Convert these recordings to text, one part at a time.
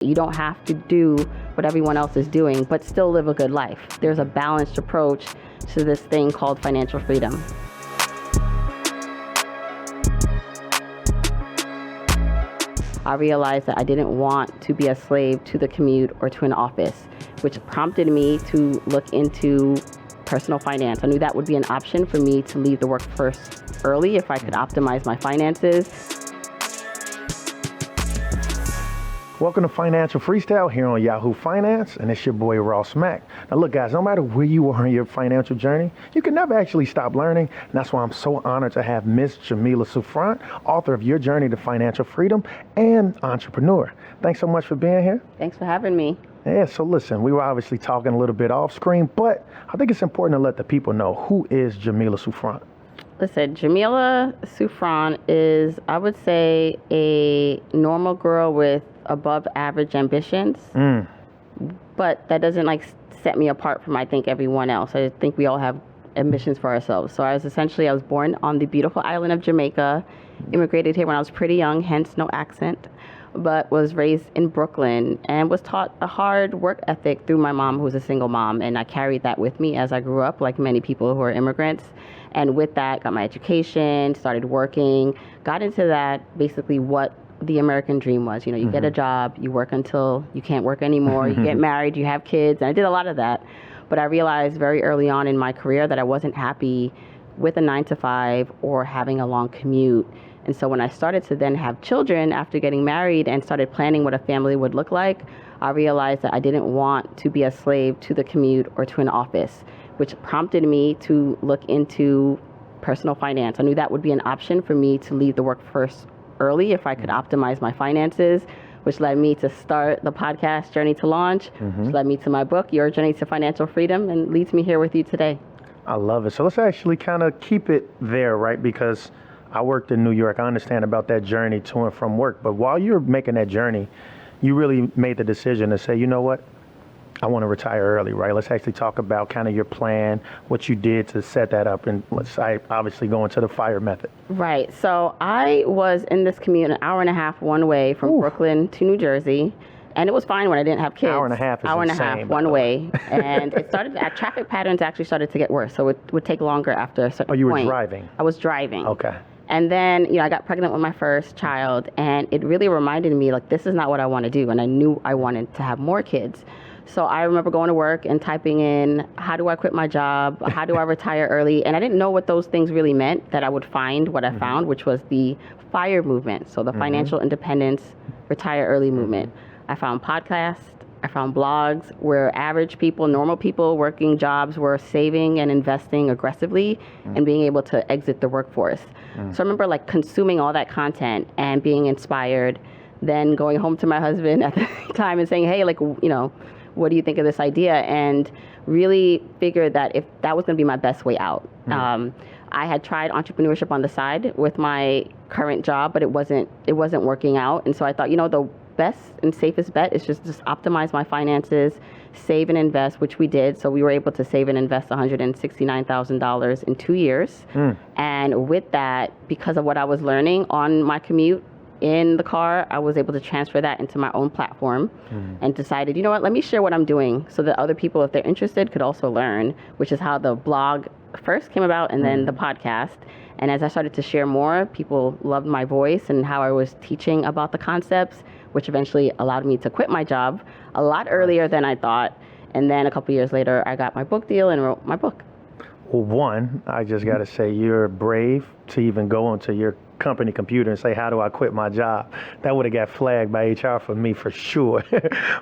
You don't have to do what everyone else is doing, but still live a good life. There's a balanced approach to this thing called financial freedom. I realized that I didn't want to be a slave to the commute or to an office, which prompted me to look into personal finance. I knew that would be an option for me to leave the workforce early if I could optimize my finances. Welcome to Financial Freestyle here on Yahoo Finance, and it's your boy Ross Mack. Now look guys, no matter where you are in your financial journey, you can never actually stop learning, and that's why I'm so honored to have Miss Jamila Souffrant, author of Your Journey to Financial Freedom and entrepreneur. Thanks so much for being here. Thanks for having me. Yeah, so listen, we were obviously talking a little bit off screen, but I think it's important to let the people know, who is Jamila Souffrant? Listen, Jamila Souffrant is, I would say, a normal girl with above average ambitions, but that doesn't set me apart from, I think, everyone else. I think we all have ambitions for ourselves. So I was born on the beautiful island of Jamaica, immigrated here when I was pretty young, hence no accent, but was raised in Brooklyn and was taught a hard work ethic through my mom, who was a single mom, and I carried that with me as I grew up, like many people who are immigrants. And with that, got my education, started working, got into that, basically what the American dream was. You know, you get a job, you work until you can't work anymore, you get married, you have kids, and I did a lot of that. But I realized very early on in my career that I wasn't happy with a 9-to-5 or having a long commute. And so when I started to then have children after getting married and started planning what a family would look like, I realized that I didn't want to be a slave to the commute or to an office, which prompted me to look into personal finance. I knew that would be an option for me to leave the workforce early if I could optimize my finances, which led me to start the podcast Journey to Launch, which led me to my book, Your Journey to Financial Freedom, and leads me here with you today. I love it. So let's actually kind of keep it there, right? Because I worked in New York. I understand about that journey to and from work. But while you're making that journey, you really made the decision to say, you know what? I want to retire early, right? Let's actually talk about kind of your plan, what you did to set that up, and let's obviously go into the FIRE method. Right. So I was in this commute an hour and a half one way from Brooklyn to New Jersey. And it was fine when I didn't have kids. Hour and a half is Hour and insane, a half one way. And it started, traffic patterns actually started to get worse. So it would take longer after a certain point. Oh, you were driving? I was driving. Okay. And then, I got pregnant with my first child, and it really reminded me, this is not what I want to do. And I knew I wanted to have more kids. So I remember going to work and typing in, how do I quit my job? How do I retire early? And I didn't know what those things really meant, that I would find what I found, which was the FIRE movement. So the Financial Independence Retire Early movement. I found podcasts, I found blogs where average people, normal people working jobs were saving and investing aggressively and being able to exit the workforce. So I remember consuming all that content and being inspired, then going home to my husband at the time and saying, hey, what do you think of this idea? And really figured that if that was going to be my best way out. I had tried entrepreneurship on the side with my current job, but it wasn't working out. And so I thought, the best and safest bet is just optimize my finances, save and invest, which we did. So we were able to save and invest $169,000 in 2 years. And with that, because of what I was learning on my commute in the car, I was able to transfer that into my own platform and decided, let me share what I'm doing so that other people, if they're interested, could also learn, which is how the blog first came about and then the podcast. And as I started to share more, people loved my voice and how I was teaching about the concepts, which eventually allowed me to quit my job a lot earlier than I thought. And then a couple years later, I got my book deal and wrote my book. Well, one, I just got to say you're brave to even go onto your company computer and say, how do I quit my job? That would have got flagged by HR for me for sure.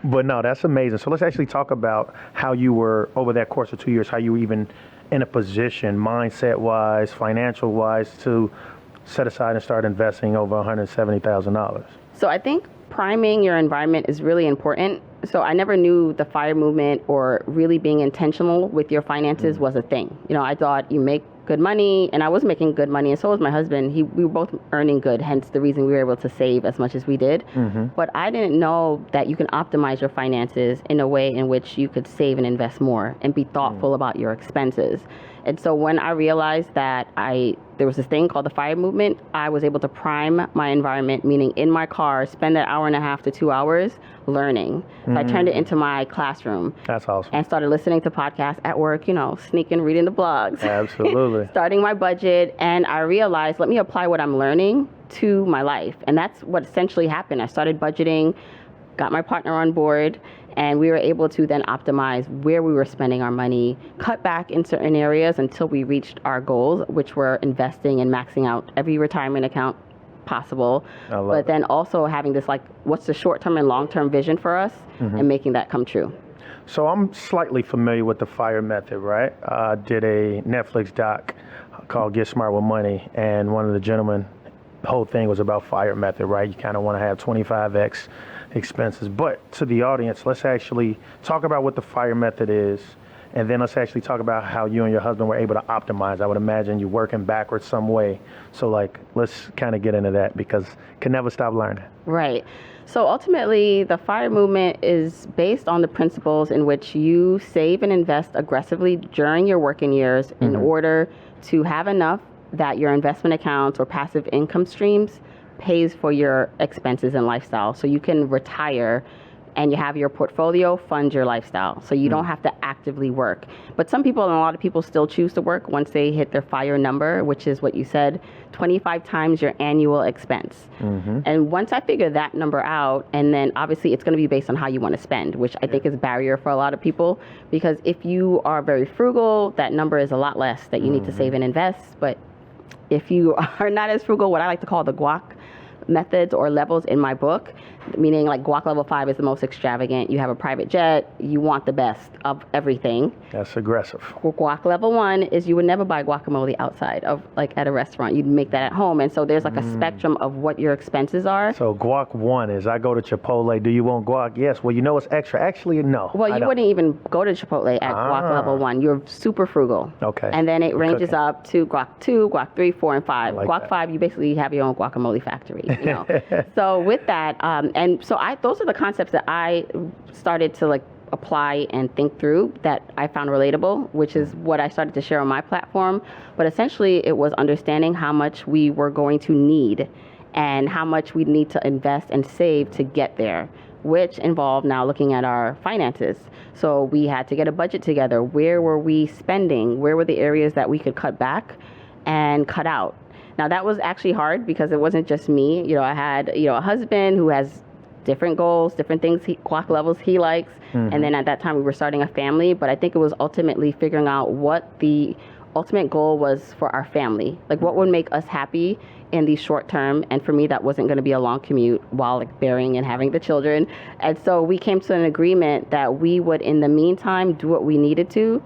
But no, that's amazing. So let's actually talk about how you were, over that course of 2 years, how you were even in a position, mindset-wise, financial-wise, to set aside and start investing over $170,000. So I think priming your environment is really important. So I never knew the FIRE movement or really being intentional with your finances was a thing. I thought you make good money, and I was making good money, and so was my husband. We were both earning good, hence the reason we were able to save as much as we did. But I didn't know that you can optimize your finances in a way in which you could save and invest more and be thoughtful about your expenses. And so when I realized that there was this thing called the FIRE movement, I was able to prime my environment, meaning in my car, spend an hour and a half to 2 hours learning. So I turned it into my classroom. That's awesome. And started listening to podcasts at work, sneaking, reading the blogs. Absolutely. Starting my budget. And I realized, let me apply what I'm learning to my life. And that's what essentially happened. I started budgeting, got my partner on board, and we were able to then optimize where we were spending our money, cut back in certain areas until we reached our goals, which were investing and maxing out every retirement account possible. But then also having this, what's the short-term and long-term vision for us, and making that come true. So I'm slightly familiar with the FIRE method, right? I did a Netflix doc called Get Smart with Money, and one of the gentlemen, the whole thing was about FIRE method, right? You kind of want to have 25x expenses. But to the audience, let's actually talk about what the FIRE method is, and then let's actually talk about how you and your husband were able to optimize. I would imagine you're working backwards some way. So let's kind of get into that, because can never stop learning. Right. So ultimately, the FIRE movement is based on the principles in which you save and invest aggressively during your working years in order to have enough that your investment accounts or passive income streams pays for your expenses and lifestyle. So you can retire and you have your portfolio fund your lifestyle. So you don't have to actively work. But some people, and a lot of people, still choose to work once they hit their FIRE number, which is what you said, 25 times your annual expense. And once I figure that number out, and then obviously it's going to be based on how you want to spend, which I think is a barrier for a lot of people, because if you are very frugal, that number is a lot less that you need to save and invest. But if you are not as frugal, what I like to call the guac methods or levels in my book, meaning guac level 5 is the most extravagant. You have a private jet, you want the best of everything. That's aggressive. Guac level 1 is you would never buy guacamole outside of at a restaurant. You'd make that at home. And so there's a spectrum of what your expenses are. So guac 1 is, I go to Chipotle, do you want guac? Yes. Well, it's extra. Actually, no. Well, you wouldn't even go to Chipotle at guac level 1. You're super frugal. Okay. And then it ranges up to guac 2, guac 3, 4, and 5. Guac that. 5, you basically have your own guacamole factory. So with that, and so those are the concepts that I started to apply and think through that I found relatable, which is what I started to share on my platform. But essentially, it was understanding how much we were going to need and how much we need to invest and save to get there, which involved now looking at our finances. So we had to get a budget together. Where were we spending? Where were the areas that we could cut back and cut out? Now, that was actually hard because it wasn't just me. I had, a husband who has different goals, different things, guac levels he likes. And then at that time, we were starting a family. But I think it was ultimately figuring out what the ultimate goal was for our family. What would make us happy in the short term. And for me, that wasn't going to be a long commute while bearing and having the children. And so we came to an agreement that we would, in the meantime, do what we needed to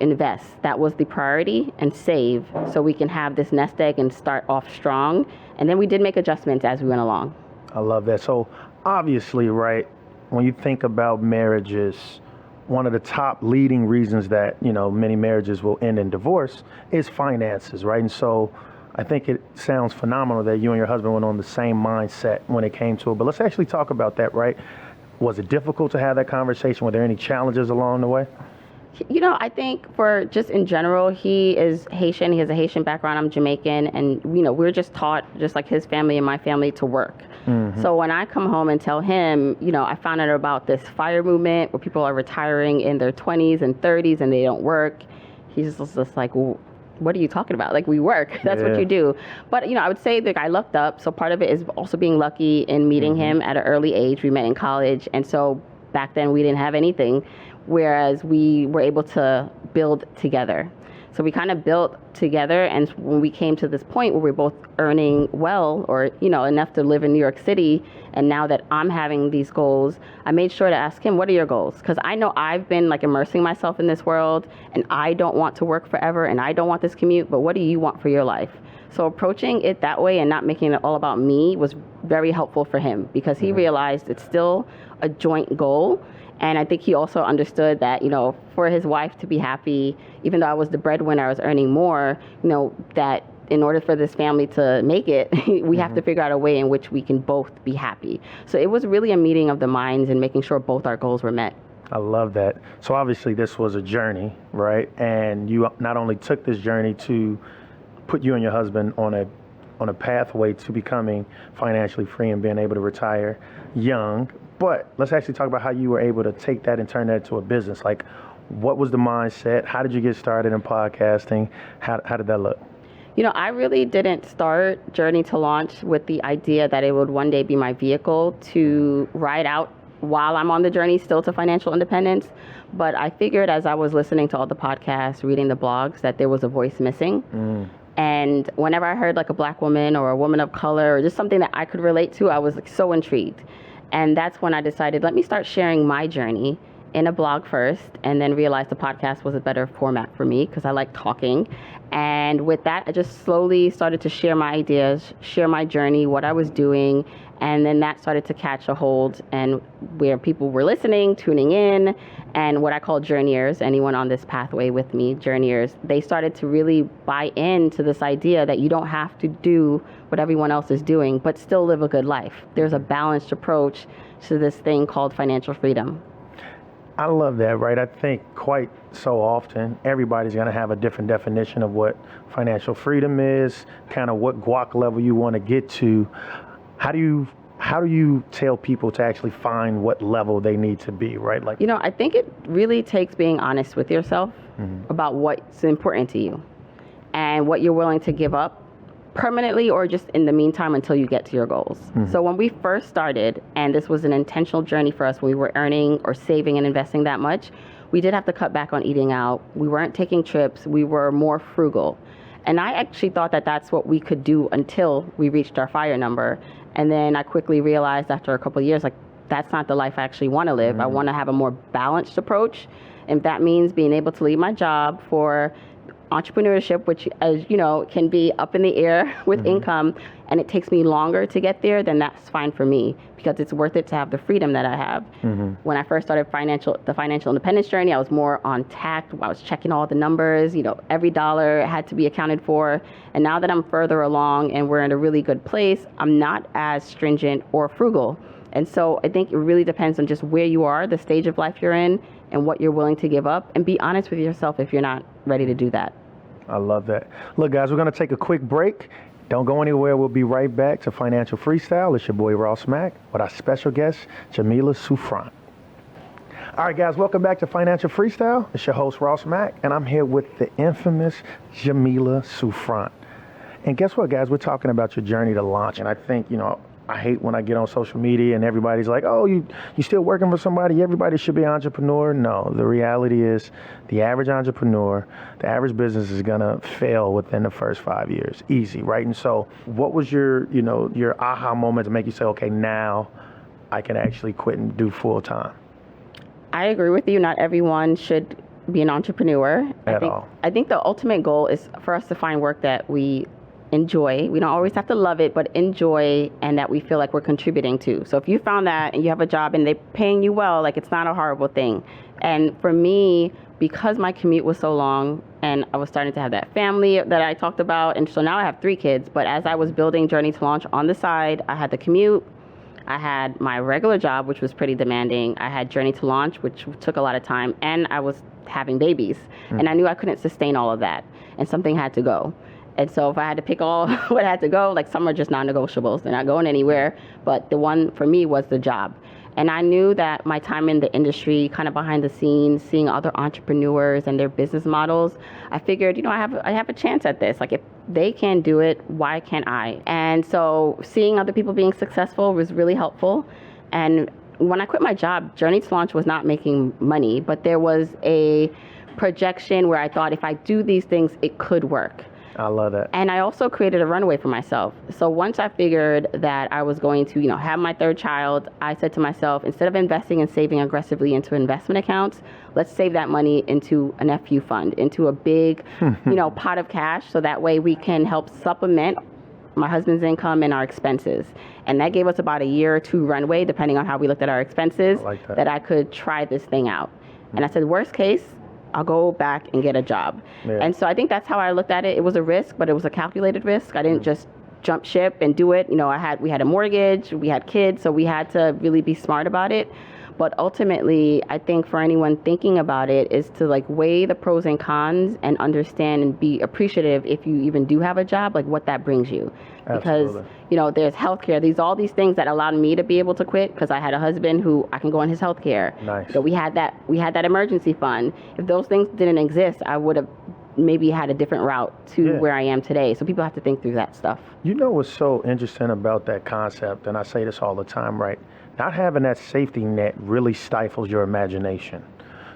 invest. That was the priority, and save so we can have this nest egg and start off strong. And then we did make adjustments as we went along. I love that. So obviously, right, when you think about marriages, one of the top leading reasons that, many marriages will end in divorce is finances, right? And so I think it sounds phenomenal that you and your husband went on the same mindset when it came to it. But let's actually talk about that, right? Was it difficult to have that conversation? Were there any challenges along the way? I think for just in general, he is Haitian. He has a Haitian background. I'm Jamaican. And, we're just taught, just like his family and my family, to work. So when I come home and tell him, I found out about this FIRE movement where people are retiring in their 20s and 30s and they don't work, he's just like, well, what are you talking about? We work. That's what you do. But, I would say that I lucked up. So part of it is also being lucky in meeting him at an early age. We met in college. And so back then we didn't have anything, whereas we were able to build together. So we kind of built together, and when we came to this point where we're both earning well, or enough to live in New York City, and now that I'm having these goals, I made sure to ask him, what are your goals? Because I know I've been immersing myself in this world, and I don't want to work forever, and I don't want this commute, but what do you want for your life? So approaching it that way and not making it all about me was very helpful for him, because he realized it's still a joint goal. And I think he also understood that, for his wife to be happy, even though I was the breadwinner, I was earning more, that in order for this family to make it, we have to figure out a way in which we can both be happy. So it was really a meeting of the minds and making sure both our goals were met. I love that. So obviously this was a journey, right? And you not only took this journey to put you and your husband on a pathway to becoming financially free and being able to retire young, but let's actually talk about how you were able to take that and turn that into a business. Like, what was the mindset? How did you get started in podcasting? How did that look? I really didn't start Journey to Launch with the idea that it would one day be my vehicle to ride out while I'm on the journey still to financial independence. But I figured as I was listening to all the podcasts, reading the blogs, that there was a voice missing. And whenever I heard like a Black woman or a woman of color or just something that I could relate to, I was like so intrigued. And that's when I decided, let me start sharing my journey in a blog first, and then realized the podcast was a better format for me because I like talking. And with that, I just slowly started to share my ideas, share my journey, what I was doing. And then that started to catch a hold, and where people were listening, tuning in, and what I call journeyers, anyone on this pathway with me, journeyers, they started to really buy into this idea that you don't have to do what everyone else is doing, but still live a good life. There's a balanced approach to this thing called financial freedom. I love that, right? I think quite so often everybody's going to have a different definition of what financial freedom is, kind of what guac level you want to get to. How do you tell people to actually find what level they need to be, right? Like, I think it really takes being honest with yourself about what's important to you and what you're willing to give up permanently or just in the meantime until you get to your goals. So when we first started, and this was an intentional journey for us when we were earning or saving and investing that much, we did have to cut back on eating out. We weren't taking trips. We were more frugal. And I actually thought that that's what we could do until we reached our FIRE number. And then I quickly realized after a couple of years, like, that's not the life I actually want to live. I want to have a more balanced approach. And that means being able to leave my job for entrepreneurship, which, as you know, can be up in the air with income, and it takes me longer to get there, then that's fine for me because it's worth it to have the freedom that I have. When I first started the financial independence journey, I was more on tact. I was checking all the numbers, every dollar had to be accounted for. And now that I'm further along and we're in a really good place, I'm not as stringent or frugal. And so I think it really depends on just where you are, the stage of life you're in, and what you're willing to give up, and be honest with yourself if you're not ready to do that. I love that. Look, guys, we're going to take a quick break. Don't go anywhere. We'll be right back to Financial Freestyle. It's your boy, Ross Mack, with our special guest, Jamila Souffrant. All right, guys, welcome back to Financial Freestyle. It's your host, Ross Mack, and I'm here with the infamous Jamila Souffrant. And guess what, guys? We're talking about your journey to launch. And I think, I hate when I get on social media and everybody's like, oh, you still working for somebody? Everybody should be an entrepreneur. No, the reality is the average entrepreneur, the average business is going to fail within the first 5 years. Easy, right? And so what was your aha moment to make you say, okay, now I can actually quit and do full time? I agree with you. Not everyone should be an entrepreneur. I think the ultimate goal is for us to find work that we enjoy. We don't always have to love it, but enjoy, and that we feel like we're contributing to. So if you found that and you have a job and they're paying you well, like, it's not a horrible thing. And for me, because my commute was so long and I was starting to have that family that I talked about, and so now I have 3 kids, but as I was building Journey to Launch on the side, I had the commute, I had my regular job, which was pretty demanding, I had Journey to Launch, which took a lot of time, and I was having babies. And I knew I couldn't sustain all of that, and something had to go. And so if I had to pick all what had to go, like, some are just non-negotiables. They're not going anywhere. But the one for me was the job. And I knew that my time in the industry, kind of behind the scenes, seeing other entrepreneurs and their business models, I figured, I have a chance at this. Like, if they can do it, why can't I? And so seeing other people being successful was really helpful. And when I quit my job, Journey to Launch was not making money, but there was a projection where I thought if I do these things, it could work. I love that. And I also created a runway for myself. So once I figured that I was going to, have my 3rd child, I said to myself, instead of investing and saving aggressively into investment accounts, let's save that money into an FU fund, into a big, pot of cash. So that way we can help supplement my husband's income and our expenses. And that gave us about a year or 2 runway, depending on how we looked at our expenses, that I could try this thing out. And I said, worst case, I'll go back and get a job. Yeah. And so I think that's how I looked at it. It was a risk, but it was a calculated risk. I didn't just jump ship and do it. We had a mortgage, we had kids, so we had to really be smart about it. But ultimately, I think for anyone thinking about it is to like weigh the pros and cons and understand and be appreciative if you even do have a job, like what that brings you. Because, Absolutely. there's healthcare. These all these things that allowed me to be able to quit because I had a husband who I can go on his healthcare. Nice. So we had that emergency fund. If those things didn't exist, I would have maybe had a different route to where I am today. So people have to think through that stuff. You know what's so interesting about that concept, and I say this all the time, right? Not having that safety net really stifles your imagination.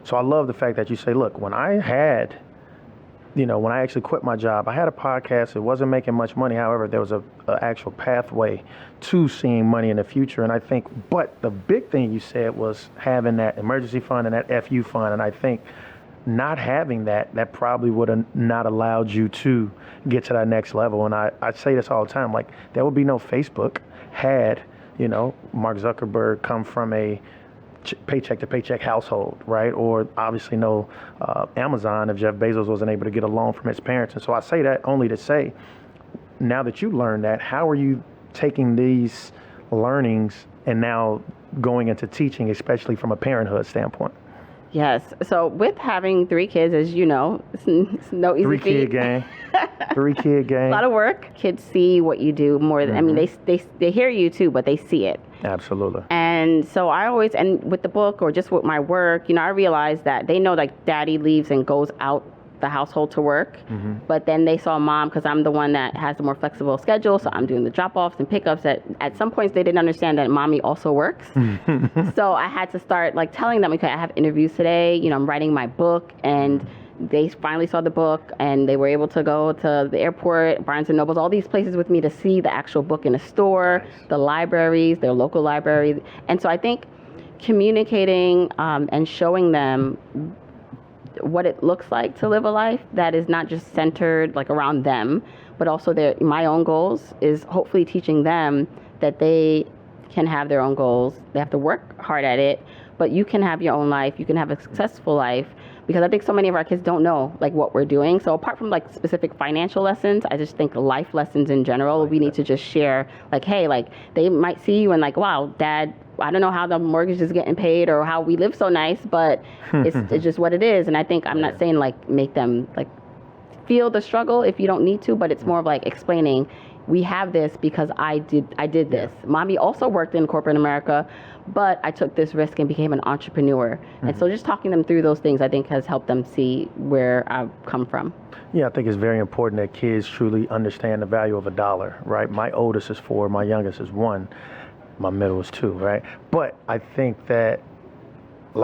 So I love the fact that you say, look, when I actually quit my job, I had a podcast. It wasn't making much money. However, there was a actual pathway to seeing money in the future. And I think, but the big thing you said was having that emergency fund and that FU fund. And I think not having that probably would have not allowed you to get to that next level. And I say this all the time, like there would be no Facebook had, Mark Zuckerberg come from a paycheck to paycheck household, right? Or obviously no Amazon if Jeff Bezos wasn't able to get a loan from his parents. And so I say that only to say, now that you learned that, how are you taking these learnings and now going into teaching, especially from a parenthood standpoint? Yes. So with having 3 kids, as you know, it's no easy feat. 3-kid gang. 3-kid gang. A lot of work. Kids see what you do more than, I mean, they hear you too, but they see it. Absolutely. And so I always, and with the book or just with my work, I realized that they know like daddy leaves and goes out the household to work, but then they saw mom, because I'm the one that has the more flexible schedule, so I'm doing the drop-offs and pickups. At some points they didn't understand that mommy also works. So I had to start like telling them, okay, I have interviews today, I'm writing my book, and they finally saw the book and they were able to go to the airport, Barnes and Nobles, all these places with me to see the actual book in the store, the libraries, their local library. And so I think communicating and showing them what it looks like to live a life that is not just centered like around them, but also my own goals, is hopefully teaching them that they can have their own goals. They have to work hard at it, but you can have your own life. You can have a successful life, because I think so many of our kids don't know like what we're doing. So apart from like specific financial lessons, I just think life lessons in general, we need to just share like, hey, like they might see you and like, wow, dad, I don't know how the mortgage is getting paid or how we live so nice, but it's just what it is. And I think I'm not saying like make them like feel the struggle if you don't need to, but it's more of like explaining, we have this because I did this. Mommy also worked in corporate America, but I took this risk and became an entrepreneur. And so just talking them through those things, I think has helped them see where I've come from. Yeah, I think it's very important that kids truly understand the value of a dollar, right? My oldest is 4, my youngest is 1. My middle is 2, right? But I think that a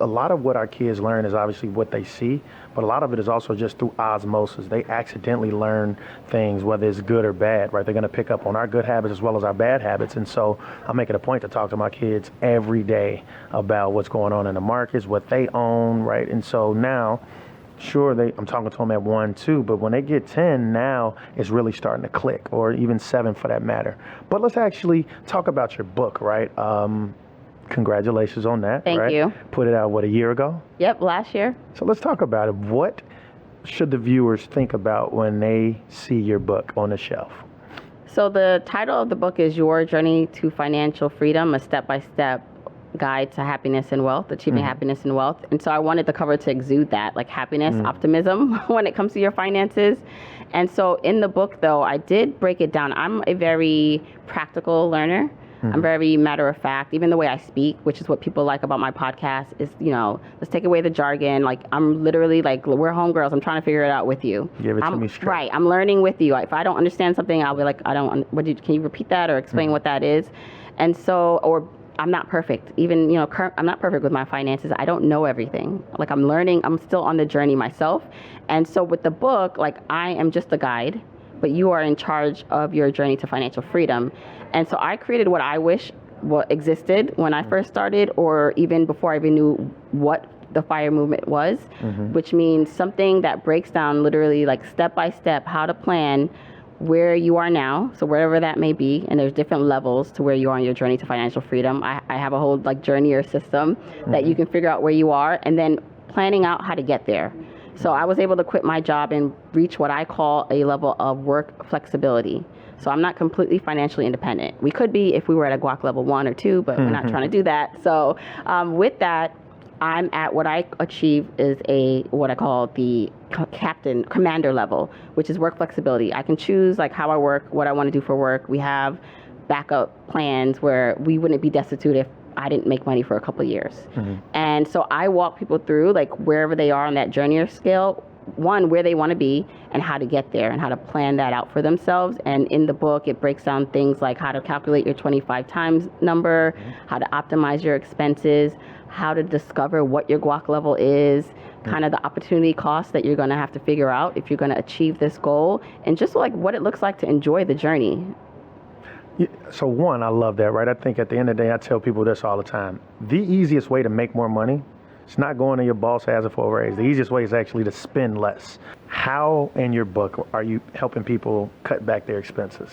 lot of what our kids learn is obviously what they see, but a lot of it is also just through osmosis. They accidentally learn things, whether it's good or bad, right? They're going to pick up on our good habits as well as our bad habits. And so I make it a point to talk to my kids every day about what's going on in the markets, what they own, right? And so now, sure, I'm talking to them at 1, 2, but when they get 10, now it's really starting to click, or even 7 for that matter. But let's actually talk about your book, right? Congratulations on that. Thank you. Put it out, a year ago? Yep, last year. So let's talk about it. What should the viewers think about when they see your book on the shelf? So the title of the book is Your Journey to Financial Freedom, a step-by-step guide to happiness and wealth, achieving happiness and wealth. And so I wanted the cover to exude that, like happiness, optimism when it comes to your finances. And so in the book, though, I did break it down. I'm a very practical learner. I'm very matter of fact. Even the way I speak, which is what people like about my podcast, is, let's take away the jargon. Like, I'm literally like, we're homegirls. I'm trying to figure it out with you. Give it to me straight. Right. I'm learning with you. If I don't understand something, I'll be like, can you repeat that or explain what that is? And so, or I'm not perfect. Even, I'm not perfect with my finances. I don't know everything. Like, I'm learning. I'm still on the journey myself. And so with the book, like, I am just a guide, but you are in charge of your journey to financial freedom. And so I created what I wish existed when I first started, or even before I even knew what the FIRE movement was, which means something that breaks down literally like step by step how to plan where you are now, so wherever that may be, and there's different levels to where you are on your journey to financial freedom. I have a whole like journey or system that you can figure out where you are, and then planning out how to get there. So I was able to quit my job and reach what I call a level of work flexibility. So I'm not completely financially independent. We could be if we were at a guac level 1 or 2, but we're not trying to do that. So with that, I'm at what I achieve is what I call the commander level, which is work flexibility. I can choose like how I work, what I want to do for work. We have backup plans where we wouldn't be destitute if I didn't make money for a couple of years. And so I walk people through like wherever they are on that journey or scale, one, where they want to be and how to get there and how to plan that out for themselves. And in the book, it breaks down things like how to calculate your 25 times number, how to optimize your expenses, how to discover what your guac level is, kind of the opportunity cost that you're going to have to figure out if you're going to achieve this goal, and just like what it looks like to enjoy the journey. Yeah, so one, I love that, right? I think at the end of the day, I tell people this all the time. The easiest way to make more money, it's not going to your boss asking for a raise. The easiest way is actually to spend less. How in your book are you helping people cut back their expenses?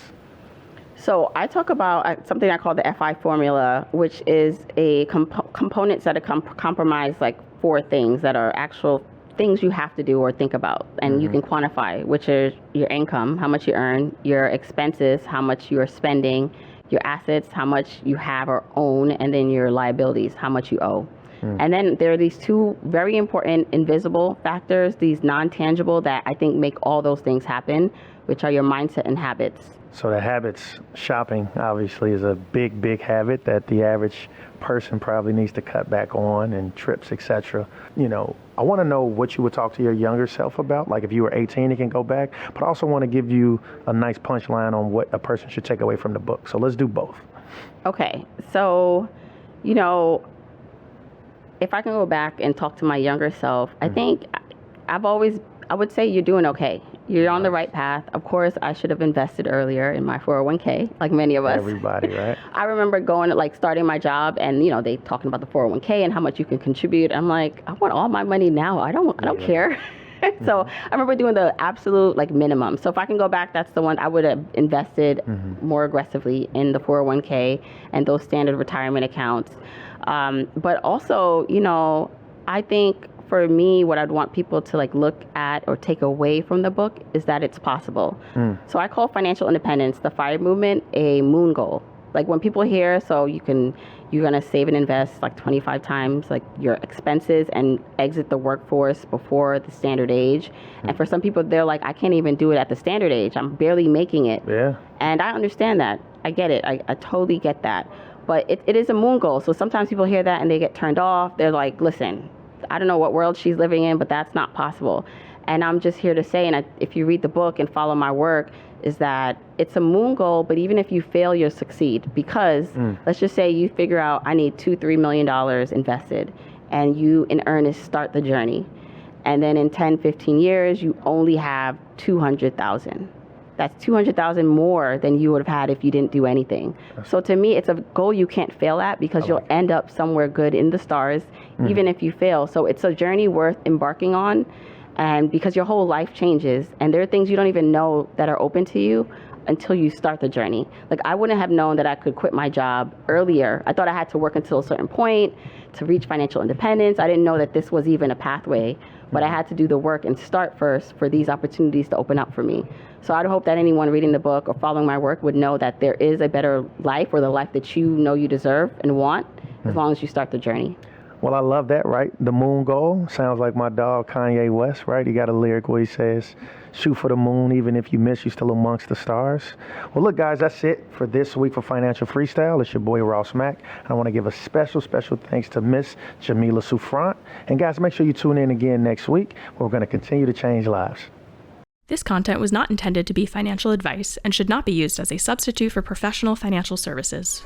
So I talk about something I call the FI formula, which is a components that are comprise like 4 things that are actual things you have to do or think about, and you can quantify, which is your income, how much you earn, your expenses, how much you're spending, your assets, how much you have or own, and then your liabilities, how much you owe. And then there are these 2 very important invisible factors, these non-tangible that I think make all those things happen, which are your mindset and habits. So the habits, shopping obviously is a big, big habit that the average person probably needs to cut back on, and trips, etc. You know, I want to know what you would talk to your younger self about. Like if you were 18, you can go back, but I also want to give you a nice punchline on what a person should take away from the book. So let's do both. Okay. So, you know, if I can go back and talk to my younger self, I think I would say you're doing okay. You're on the right path. Of course, I should have invested earlier in my 401k, like many of us. Everybody, right? I remember starting my job, and they talking about the 401k and how much you can contribute. I'm like, I want all my money now. I don't care. So I remember doing the absolute minimum. So if I can go back, that's the one I would have invested more aggressively in the 401k and those standard retirement accounts. But also, I think for me, what I'd want people to look at or take away from the book is that it's possible. So I call financial independence, the FIRE movement, a moon goal. Like when people hear, you're gonna save and invest 25 times your expenses and exit the workforce before the standard age. And for some people, they're like, I can't even do it at the standard age. I'm barely making it. Yeah. And I understand that. I get it. I totally get that. But it is a moon goal. So sometimes people hear that and they get turned off. They're like, listen, I don't know what world she's living in, but that's not possible. And I'm just here to say, and if you read the book and follow my work, is that it's a moon goal, but even if you fail, you'll succeed. Because let's just say you figure out I need $2-3 million invested, and you in earnest start the journey. And then in 10-15 years, you only have 200,000. That's 200,000 more than you would have had if you didn't do anything. So to me, it's a goal you can't fail at, because you'll end up somewhere good in the stars, even if you fail. So it's a journey worth embarking on, and because your whole life changes, and there are things you don't even know that are open to you until you start the journey. I wouldn't have known that I could quit my job earlier. I thought I had to work until a certain point to reach financial independence. I didn't know that this was even a pathway, but I had to do the work and start first for these opportunities to open up for me. So I'd hope that anyone reading the book or following my work would know that there is a better life, or the life that you know you deserve and want, as long as you start the journey. Well, I love that, right? The moon goal sounds like my dog Kanye West, right? He got a lyric where he says, shoot for the moon, even if you miss, you're still amongst the stars. Well, look, guys, that's it for this week for Financial Freestyle. It's your boy, Ross Mack. And I want to give a special thanks to Miss Jamila Souffrant. And guys, make sure you tune in again next week, where we're going to continue to change lives. This content was not intended to be financial advice and should not be used as a substitute for professional financial services.